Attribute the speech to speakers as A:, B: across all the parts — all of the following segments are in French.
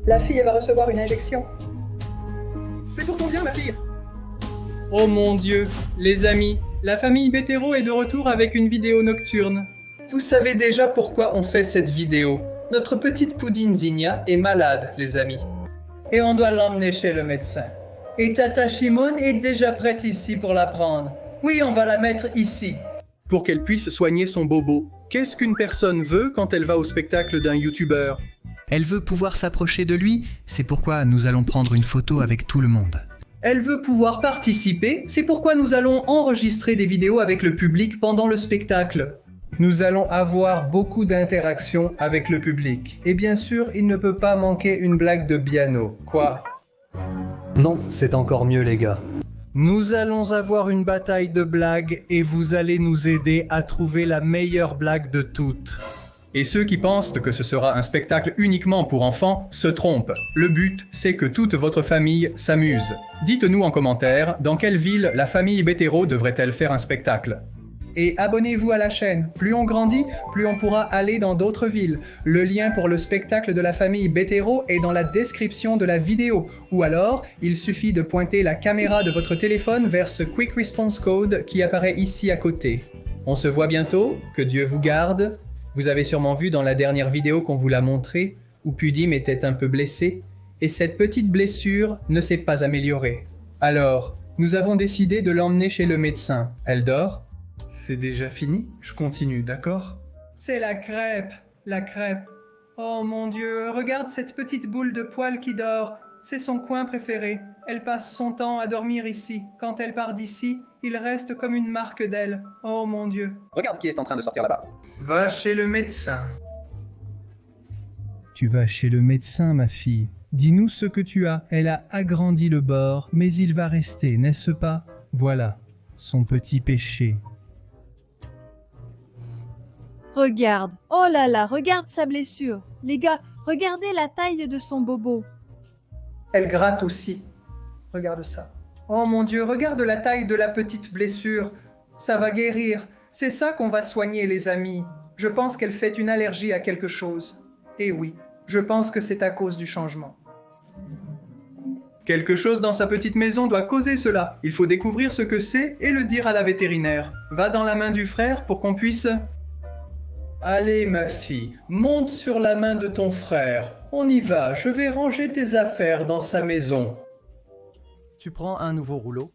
A: La fille, elle va recevoir une injection.
B: C'est pour ton bien, ma fille.
C: Oh mon Dieu, les amis, la famille Bétéro est de retour avec une vidéo nocturne. Vous savez déjà pourquoi on fait cette vidéo. Notre petite Poudine Zinnia est malade, les amis. Et on doit l'emmener chez le médecin. Et Tata Shimon est déjà prête ici pour la prendre. Oui, on va la mettre ici. Pour qu'elle puisse soigner son bobo. Qu'est-ce qu'une personne veut quand elle va au spectacle d'un youtubeur?
D: Elle veut pouvoir s'approcher de lui, c'est pourquoi nous allons prendre une photo avec tout le monde.
C: Elle veut pouvoir participer, c'est pourquoi nous allons enregistrer des vidéos avec le public pendant le spectacle. Nous allons avoir beaucoup d'interactions avec le public. Et bien sûr, il ne peut pas manquer une blague de piano. Quoi? Non, c'est encore mieux les gars. Nous allons avoir une bataille de blagues et vous allez nous aider à trouver la meilleure blague de toutes. Et ceux qui pensent que ce sera un spectacle uniquement pour enfants se trompent. Le but, c'est que toute votre famille s'amuse. Dites-nous en commentaire dans quelle ville la famille Bétéro devrait-elle faire un spectacle. Et abonnez-vous à la chaîne. Plus on grandit, plus on pourra aller dans d'autres villes. Le lien pour le spectacle de la famille Bétéro est dans la description de la vidéo. Ou alors, il suffit de pointer la caméra de votre téléphone vers ce Quick Response Code qui apparaît ici à côté. On se voit bientôt, que Dieu vous garde. Vous avez sûrement vu dans la dernière vidéo qu'on vous l'a montré, où Pudim était un peu blessé, et cette petite blessure ne s'est pas améliorée. Alors, nous avons décidé de l'emmener chez le médecin. Elle dort? C'est déjà fini? Je continue, d'accord? C'est la crêpe, la crêpe. Oh mon Dieu, regarde cette petite boule de poils qui dort. C'est son coin préféré. Elle passe son temps à dormir ici. Quand elle part d'ici, il reste comme une marque d'elle. Oh mon Dieu.
B: Regarde qui est en train de sortir là-bas.
C: Va chez le médecin. Tu vas chez le médecin, ma fille. Dis-nous ce que tu as. Elle a agrandi le bord, mais il va rester, n'est-ce pas? Voilà, son petit péché.
E: Regarde, oh là là, regarde sa blessure. Les gars, regardez la taille de son bobo.
C: Elle gratte aussi. Regarde ça. Oh mon Dieu, regarde la taille de la petite blessure. Ça va guérir. C'est ça qu'on va soigner, les amis. Je pense qu'elle fait une allergie à quelque chose. Et oui, je pense que c'est à cause du changement. Quelque chose dans sa petite maison doit causer cela. Il faut découvrir ce que c'est et le dire à la vétérinaire. Va dans la main du frère pour qu'on puisse... Allez, ma fille, monte sur la main de ton frère. On y va, je vais ranger tes affaires dans sa maison. Tu prends un nouveau rouleau.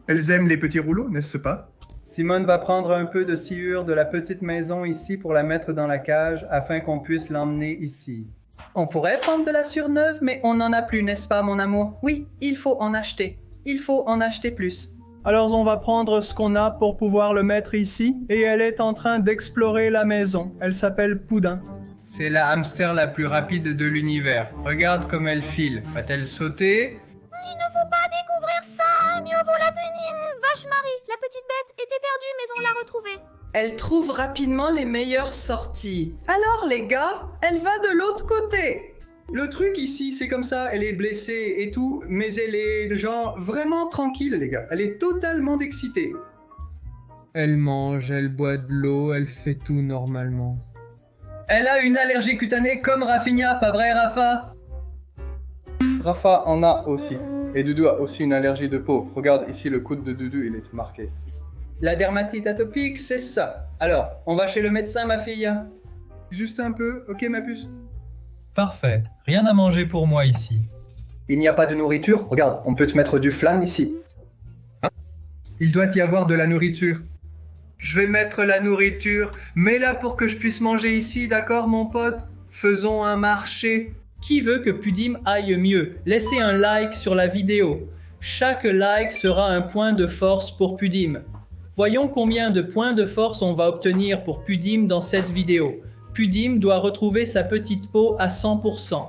C: Elles aiment les petits rouleaux, n'est-ce pas? Simone va prendre un peu de sciure de la petite maison ici pour la mettre dans la cage afin qu'on puisse l'emmener ici. On pourrait prendre de la sciure neuve, mais on n'en a plus, n'est-ce pas, mon amour? Oui, il faut en acheter. Il faut en acheter plus. Alors on va prendre ce qu'on a pour pouvoir le mettre ici, et elle est en train d'explorer la maison. Elle s'appelle Poudin. C'est la hamster la plus rapide de l'univers. Regarde comme elle file. Va-t-elle sauter?
F: Il ne faut pas découvrir ça, mieux vaut la tenir. Vache Marie, la petite bête était perdue, mais on l'a retrouvée.
C: Elle trouve rapidement les meilleures sorties. Alors les gars, elle va de l'autre côté. Le truc ici, c'est comme ça, elle est blessée et tout, mais elle est genre vraiment tranquille les gars. Elle est totalement excitée. Elle mange, elle boit de l'eau, elle fait tout normalement. Elle a une allergie cutanée comme Rafinha, pas vrai Rafa? Rafa en a aussi. Et Doudou a aussi une allergie de peau. Regarde ici le coude de Doudou, il est marqué. La dermatite atopique, c'est ça. Alors, on va chez le médecin, ma fille? Juste un peu, ok ma puce?
G: Parfait. Rien à manger pour moi ici.
C: Il n'y a pas de nourriture? Regarde, on peut te mettre du flan ici. Hein? Il doit y avoir de la nourriture. Je vais mettre la nourriture. Mets-la pour que je puisse manger ici, d'accord mon pote? Faisons un marché. Qui veut que Pudim aille mieux? Laissez un like sur la vidéo. Chaque like sera un point de force pour Pudim. Voyons combien de points de force on va obtenir pour Pudim dans cette vidéo. Pudim doit retrouver sa petite peau à 100%.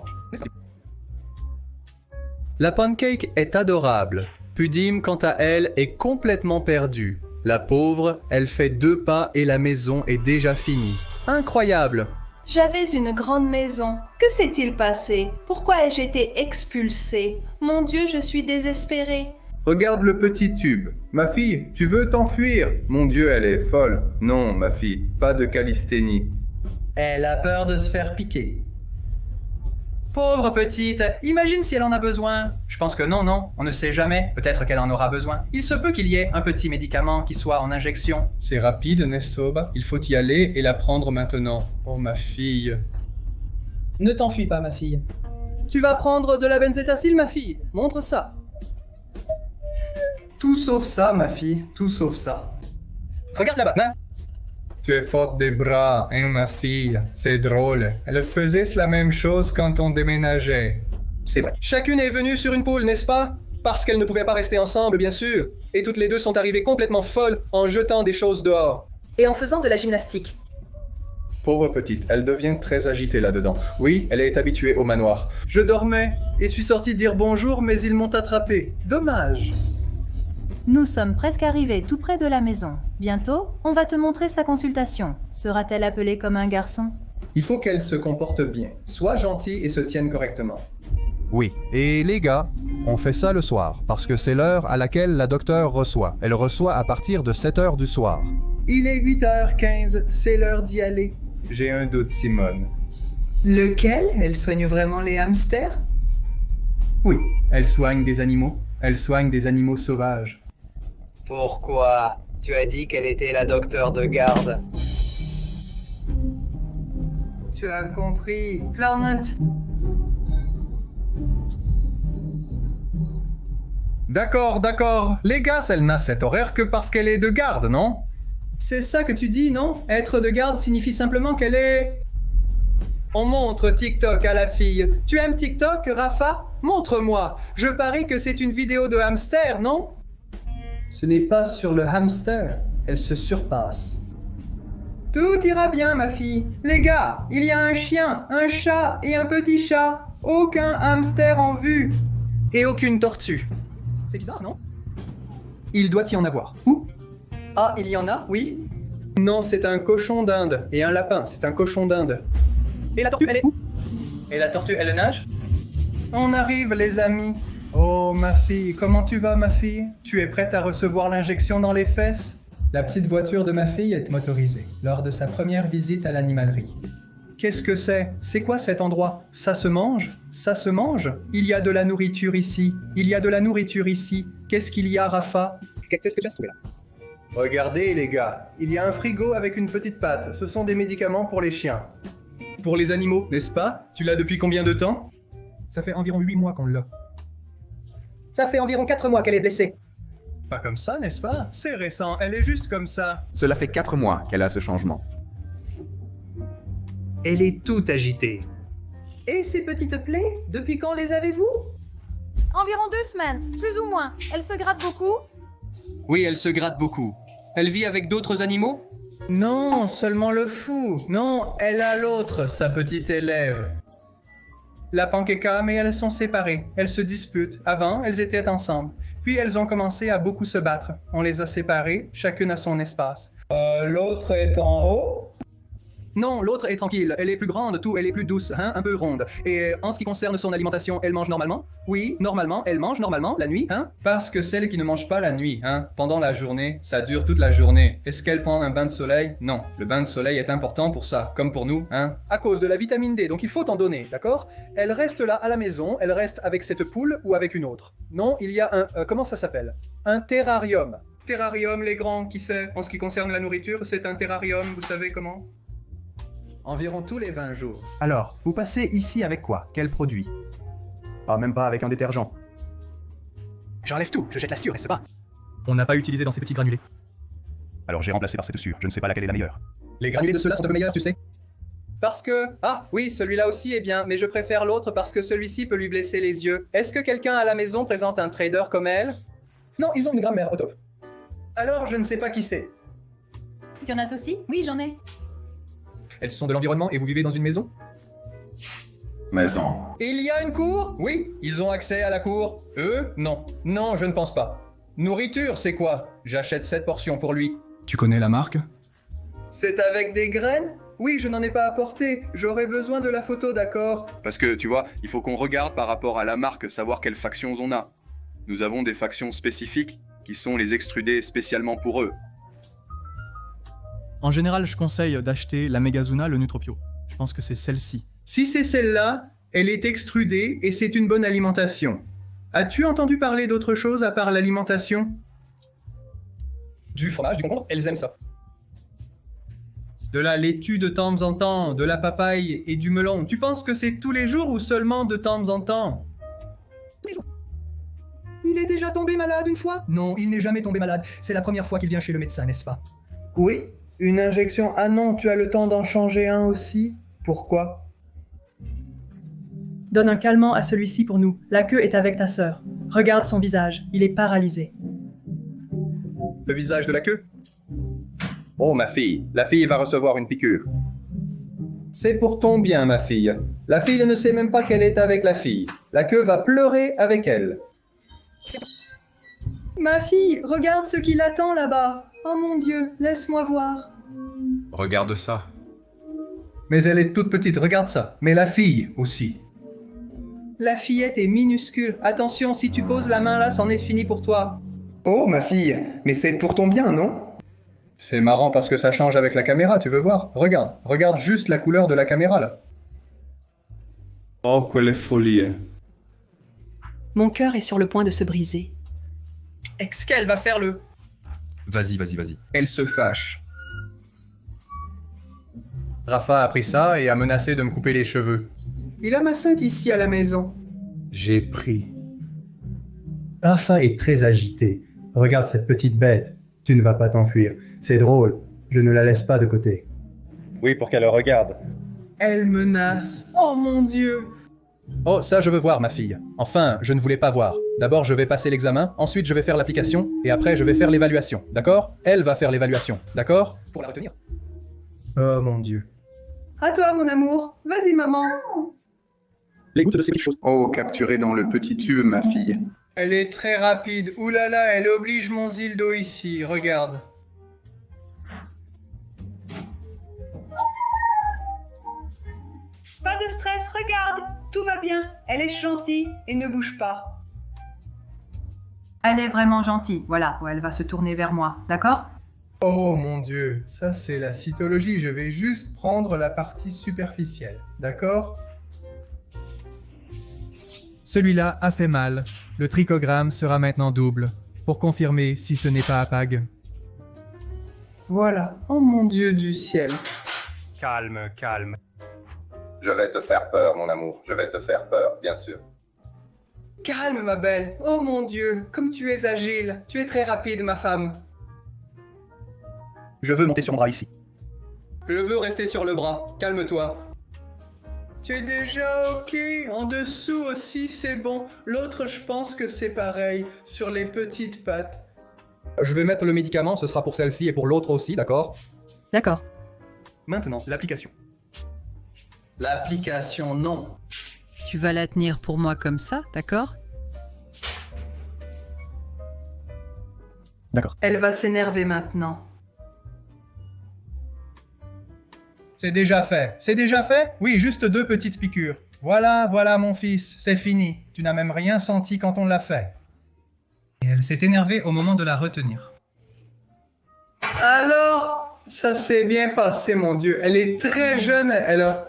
C: La pancake est adorable. Pudim, quant à elle, est complètement perdue. La pauvre, elle fait 2 pas et la maison est déjà finie. Incroyable!
E: J'avais une grande maison. Que s'est-il passé? Pourquoi ai-je été expulsée? Mon Dieu, je suis désespérée.
C: Regarde le petit tube. Ma fille, tu veux t'enfuir? Mon Dieu, elle est folle. Non, ma fille, pas de calisthénie. Elle a peur de se faire piquer. Pauvre petite, imagine si elle en a besoin. Je pense que non, on ne sait jamais. Peut-être qu'elle en aura besoin. Il se peut qu'il y ait un petit médicament qui soit en injection.
A: C'est rapide, Nestoba. Il faut y aller et la prendre maintenant. Oh, ma fille.
H: Ne t'enfuis pas, ma fille.
C: Tu vas prendre de la benzetacil, ma fille. Montre ça. Tout sauf ça, ma fille. Tout sauf ça. Regarde là-bas, hein.
A: Tu es forte des bras, hein, ma fille. C'est drôle. Elle faisait la même chose quand on déménageait.
C: C'est vrai. Chacune est venue sur une poule, n'est-ce pas? Parce qu'elles ne pouvaient pas rester ensemble, bien sûr. Et toutes les deux sont arrivées complètement folles en jetant des choses dehors.
I: Et en faisant de la gymnastique.
A: Pauvre petite, elle devient très agitée là-dedans. Oui, elle est habituée au manoir.
C: Je dormais et suis sorti dire bonjour, mais ils m'ont attrapé. Dommage.
J: Nous sommes presque arrivés tout près de la maison. Bientôt, on va te montrer sa consultation. Sera-t-elle appelée comme un garçon?
C: Il faut qu'elle se comporte bien, soit gentille et se tienne correctement.
K: Oui, et les gars, on fait ça le soir, parce que c'est l'heure à laquelle la docteure reçoit. Elle reçoit à partir de 7h du soir.
C: Il est 8h15, c'est l'heure d'y aller.
A: J'ai un doute, Simone.
C: Lequel? Elle soigne vraiment les hamsters? Oui, elle soigne des animaux. Elle soigne des animaux sauvages.
B: Pourquoi? Tu as dit qu'elle était la docteure de garde.
C: Tu as compris, Clarence.
K: D'accord. Les gars, elle n'a cet horaire que parce qu'elle est de garde, non?
C: C'est ça que tu dis, non? Être de garde signifie simplement qu'elle est... On montre TikTok à la fille. Tu aimes TikTok, Rafa? Montre-moi. Je parie que c'est une vidéo de hamster, non? Ce n'est pas sur le hamster. Elle se surpasse. Tout ira bien, ma fille. Les gars, il y a un chien, un chat et un petit chat. Aucun hamster en vue. Et aucune tortue. C'est bizarre, non? Il doit y en avoir. Où? Ah, il y en a, oui? Non, c'est un cochon d'Inde. Et un lapin, c'est un cochon d'Inde.
H: Et la tortue, elle est où?
C: Et la tortue, elle nage? On arrive, les amis. Oh, ma fille, comment tu vas, ma fille? Tu es prête à recevoir l'injection dans les fesses? La petite voiture de ma fille est motorisée, lors de sa première visite à l'animalerie. Qu'est-ce que c'est? C'est quoi cet endroit? Ça se mange? Ça se mange? Il y a de la nourriture ici. Il y a de la nourriture ici. Qu'est-ce qu'il y a, Rafa? Qu'est-ce que tu as trouvé là? Regardez, les gars. Il y a un frigo avec une petite patte. Ce sont des médicaments pour les chiens. Pour les animaux, n'est-ce pas? Tu l'as depuis combien de temps? Ça fait environ 8 mois qu'on l'a. Ça fait environ 4 mois qu'elle est blessée. Pas comme ça, n'est-ce pas? C'est récent, elle est juste comme ça.
L: Cela fait 4 mois qu'elle a ce changement.
C: Elle est toute agitée.
I: Et ces petites plaies, depuis quand les avez-vous?
F: Environ 2 semaines, plus ou moins. Elle se gratte beaucoup?
C: Oui, elle se gratte beaucoup. Elle vit avec d'autres animaux? Non, seulement le fou. Non, elle a l'autre, sa petite élève. La Panqueca, mais elles sont séparées. Elles se disputent. Avant, elles étaient ensemble. Puis elles ont commencé à beaucoup se battre. On les a séparées, chacune à son espace. L'autre est en haut? Non, l'autre est tranquille. Elle est plus grande, elle est plus douce, hein, un peu ronde. Et en ce qui concerne son alimentation, elle mange normalement? Oui, normalement, elle mange normalement, la nuit, hein? Parce que celle qui ne mange pas la nuit, hein, pendant la journée, ça dure toute la journée. Est-ce qu'elle prend un bain de soleil? Non, le bain de soleil est important pour ça, comme pour nous, hein? À cause de la vitamine D, donc il faut en donner, d'accord? Elle reste là à la maison, elle reste avec cette poule ou avec une autre. Non, il y a un, comment ça s'appelle? Un terrarium. Terrarium, les grands, qui sait? En ce qui concerne la nourriture, c'est un terrarium, vous savez comment? Environ tous les 20 jours.
D: Alors, vous passez ici avec quoi? Quel produit?
B: Ah, même pas avec un détergent.
C: J'enlève tout, je jette la sûre, reste pas.
G: On n'a pas utilisé dans ces petits granulés.
L: Alors j'ai remplacé par cette sûre, je ne sais pas laquelle est la meilleure.
C: Les granulés de ceux-là sont un peu meilleurs, tu sais. Parce que... Ah, oui, celui-là aussi est bien, mais je préfère l'autre parce que celui-ci peut lui blesser les yeux. Est-ce que quelqu'un à la maison présente un trader comme elle? Non, ils ont une grammaire au top. Alors, je ne sais pas qui c'est.
J: Tu en as aussi? Oui, j'en ai.
C: Elles sont de l'environnement et vous vivez dans une maison?
A: Maison.
C: Il y a une cour? Oui, ils ont accès à la cour. Eux? Non. Non, je ne pense pas. Nourriture, c'est quoi? J'achète 7 portions pour lui.
D: Tu connais la marque?
C: C'est avec des graines? Oui, je n'en ai pas apporté. J'aurais besoin de la photo, d'accord?
M: Parce que, tu vois, il faut qu'on regarde par rapport à la marque, savoir quelles factions on a. Nous avons des factions spécifiques, qui sont les extrudés spécialement pour eux.
N: En général, je conseille d'acheter la Megazuna, le Nutropio. Je pense que c'est celle-ci.
C: Si c'est celle-là, Elle est extrudée et c'est une bonne alimentation. As-tu entendu parler d'autre chose à part l'alimentation? Du fromage, du concombre, elles aiment ça. De la laitue de temps en temps, de la papaye et du melon. Tu penses que c'est tous les jours ou seulement de temps en temps? Il est déjà tombé malade une fois? Non, il n'est jamais tombé malade. C'est la première fois qu'il vient chez le médecin, n'est-ce pas? Oui, une injection. Ah non, tu as le temps d'en changer un aussi? Pourquoi?
H: Donne un calmant à celui-ci pour nous. La queue est avec ta sœur. Regarde son visage. Il est paralysé.
C: Le visage de la queue? Oh, ma fille. La fille va recevoir une piqûre. C'est pour ton bien, ma fille. La fille ne sait même pas qu'elle est avec la fille. La queue va pleurer avec elle.
I: Ma fille, regarde ce qui l'attend là-bas. Oh mon Dieu, laisse-moi voir.
K: Regarde ça.
C: Mais elle est toute petite, regarde ça. Mais la fille aussi. La fillette est minuscule. Attention, si tu poses la main là, c'en est fini pour toi. Oh, ma fille, mais c'est pour ton bien, non? C'est marrant parce que ça change avec la caméra, tu veux voir? Regarde juste la couleur de la caméra là.
M: Oh, quelle folie.
I: Mon cœur est sur le point de se briser.
C: Est-ce qu'elle va faire le...
N: Vas-y.
C: Elle se fâche. Rafa a pris ça et a menacé de me couper les cheveux. Il a ma sainte ici à la maison. J'ai pris. Rafa est très agité. Regarde cette petite bête. Tu ne vas pas t'enfuir. C'est drôle. Je ne la laisse pas de côté.
O: Oui, pour qu'elle le regarde.
C: Elle menace. Oh mon Dieu. Oh, ça je veux voir, ma fille. Enfin, je ne voulais pas voir. D'abord, je vais passer l'examen, ensuite je vais faire l'application, et après je vais faire l'évaluation. D'accord? Elle va faire l'évaluation. D'accord? Pour la retenir. Oh mon Dieu.
I: À toi, mon amour. Vas-y, maman.
C: Les gouttes de ces petites choses.
M: Oh, capturé dans le petit tube, ma fille.
C: Elle est très rapide. Ouh là là, elle oblige mon Zildo ici. Regarde.
I: Pas de stress, regarde. Tout va bien. Elle est gentille et ne bouge pas.
J: Elle est vraiment gentille, voilà, elle va se tourner vers moi, d'accord?
C: Oh mon Dieu, ça c'est la cytologie. Je vais juste prendre la partie superficielle. D'accord?
P: Celui-là a fait mal. Le trichogramme sera maintenant double, pour confirmer si ce n'est pas APAG.
C: Voilà. Oh mon Dieu du ciel.
O: Calme.
K: Je vais te faire peur, mon amour. Je vais te faire peur, bien sûr.
C: Calme, ma belle. Oh mon Dieu, comme tu es agile. Tu es très rapide, ma femme. Je veux monter sur mon bras ici. Je veux rester sur le bras. Calme-toi. Tu es déjà ok. En dessous aussi, c'est bon. L'autre, je pense que c'est pareil. Sur les petites pattes. Je vais mettre le médicament. Ce sera pour celle-ci et pour l'autre aussi, d'accord?
H: D'accord.
C: Maintenant, l'application. L'application, non.
Q: Tu vas la tenir pour moi comme ça, d'accord?
C: D'accord.
I: Elle va s'énerver maintenant.
C: C'est déjà fait. C'est déjà fait? Oui, juste 2 petites piqûres. Voilà, mon fils, c'est fini. Tu n'as même rien senti quand on l'a fait. Et elle s'est énervée au moment de la retenir. Alors, ça s'est bien passé, mon Dieu. Elle est très jeune, elle a...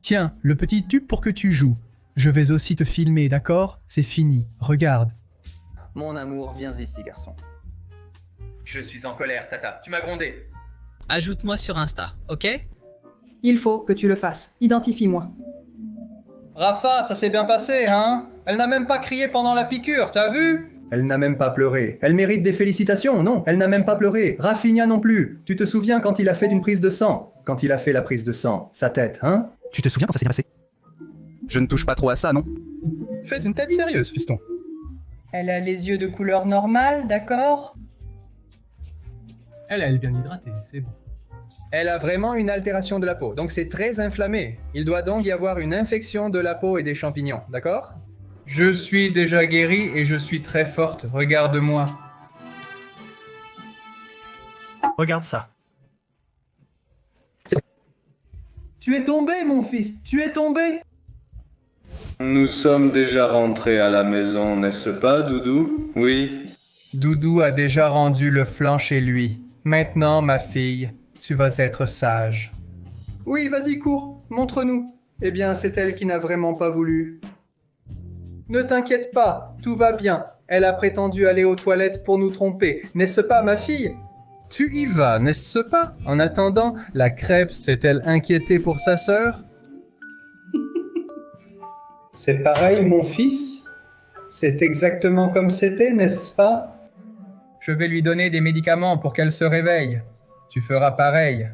P: Tiens, le petit tube pour que tu joues. Je vais aussi te filmer, d'accord? C'est fini, regarde.
C: Mon amour, viens ici, garçon. Je suis en colère, Tata. Tu m'as grondé.
B: Ajoute-moi sur Insta, ok?
H: Il faut que tu le fasses. Identifie-moi.
C: Rafa, ça s'est bien passé, hein? Elle n'a même pas crié pendant la piqûre, t'as vu? Elle n'a même pas pleuré. Elle mérite des félicitations, non? Elle n'a même pas pleuré. Rafinha non plus. Tu te souviens quand il a fait une prise de sang? Quand il a fait la prise de sang, sa tête, hein?
D: Tu te souviens quand ça s'est bien passé? Je ne touche pas trop à ça, non?
C: Fais une tête sérieuse, fiston.
H: Elle a les yeux de couleur normale, d'accord?
C: Elle est bien hydratée, c'est bon. Elle a vraiment une altération de la peau, donc c'est très inflammé. Il doit donc y avoir une infection de la peau et des champignons, d'accord? Je suis déjà guérie et je suis très forte, regarde-moi.
P: Regarde ça.
C: Tu es tombé, mon fils, tu es tombé.
M: Nous sommes déjà rentrés à la maison, n'est-ce pas, Doudou? Oui.
C: Doudou a déjà rendu le flanc chez lui. Maintenant, ma fille, tu vas être sage. Oui, vas-y, cours, montre-nous. Eh bien, c'est elle qui n'a vraiment pas voulu. Ne t'inquiète pas, tout va bien. Elle a prétendu aller aux toilettes pour nous tromper, n'est-ce pas, ma fille?
K: Tu y vas, n'est-ce pas? En attendant, la crêpe s'est-elle inquiétée pour sa sœur?
C: C'est pareil, mon fils? C'est exactement comme c'était, n'est-ce pas?
A: Je vais lui donner des médicaments pour qu'elle se réveille. Tu feras pareil.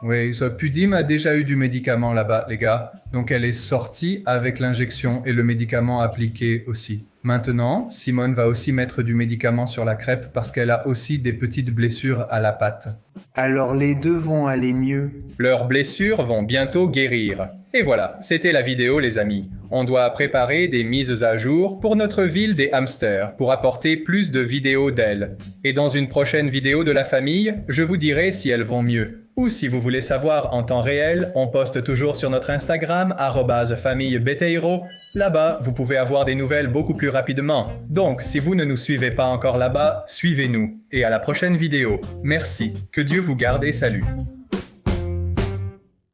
K: Oui, Pudim a déjà eu du médicament là-bas, les gars. Donc elle est sortie avec l'injection et le médicament appliqué aussi. Maintenant, Simone va aussi mettre du médicament sur la crêpe parce qu'elle a aussi des petites blessures à la patte.
C: Alors les deux vont aller mieux.
G: Leurs blessures vont bientôt guérir. Et voilà, c'était la vidéo les amis. On doit préparer des mises à jour pour notre ville des hamsters pour apporter plus de vidéos d'elles. Et dans une prochaine vidéo de la famille, je vous dirai si elles vont mieux. Ou si vous voulez savoir en temps réel, on poste toujours sur notre Instagram @famillebeteiro. Là-bas, vous pouvez avoir des nouvelles beaucoup plus rapidement. Donc, si vous ne nous suivez pas encore là-bas, suivez-nous. Et à la prochaine vidéo. Merci. Que Dieu vous garde et salut.